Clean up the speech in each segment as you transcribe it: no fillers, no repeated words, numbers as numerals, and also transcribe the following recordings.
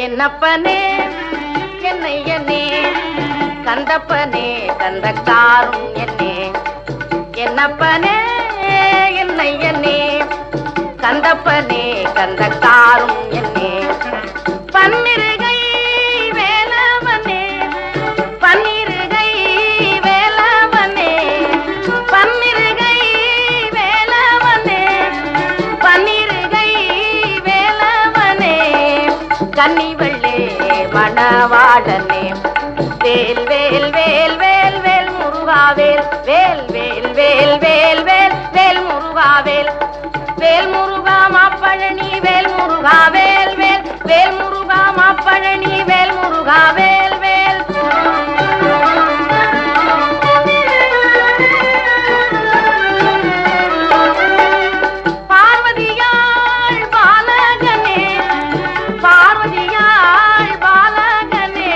என்னப்பனே என்னையனே கந்தப்பனே கந்தக்காரும் என்னே என்னப்பனே என்னையனே கந்தப்பனே கந்தக்காரும் என்னே பன்னிருகை வேலவனே பன்னிருகை வேலவனே பன்னிருகை வேலவனே பன்னிருகை வேலவனே கன்னிவள்ளே மணவாளனே வேல் வேல் வேல் வேல் வேல் முருகாவேல் வேல் வேல் வேல் வேல் வேல் வேல் முருகாவேல் வேல் முருகா மாப்பழனி வேல் முருகா வேல் வேல் வேல் முருகா மாப்பழனி வேல் முருகா வேல் வேல் பார்வதியாள் பாலகனே பார்வதியாள் பாலகனே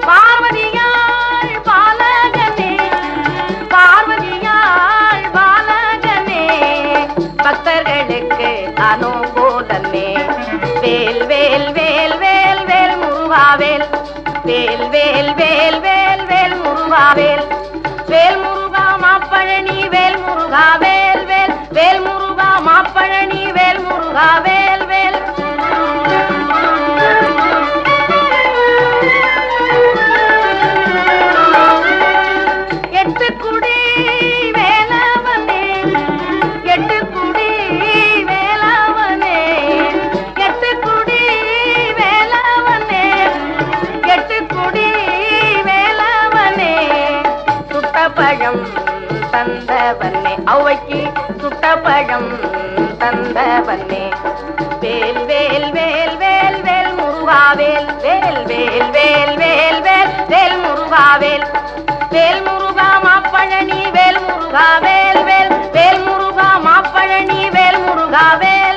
பார்வதியாள் பாலகனே பார்வதியாள் பாலகனே பக்தர்களுக்கு அனுகூலமே வேல் வேல் வேல் வேல் வேல் முருகாவேல் வேல் வேல் வேல் வேல் வேல் முருகாவேல் வேல் முருகா மாப்பழனி வேல் முருகா வேல் வேல் வேல் முருகா மாப்பழனி வேல் முருகா வேல் வேல் எட்டுக்குடி வேலவனே எட்டுக்குடி வேலவனே எட்டுக்குடி வேலவனே எட்டுக்குடி வேலவனே சுட்டப்பழம் தந்தவனே ஔவைக்கு சுட்டப்பழம் தந்தவனே வேல் வேல் வேல் வேல் வேல் முருகாவேல் வேல் வேல் வேல் வேல் வேல் வேல் முருகாவேல் வேல் முருகா மாப்பழனி வேல் முருகா வேல் வேல் வேல் முருகா மாப்பழனி வேல் முருகா வேல்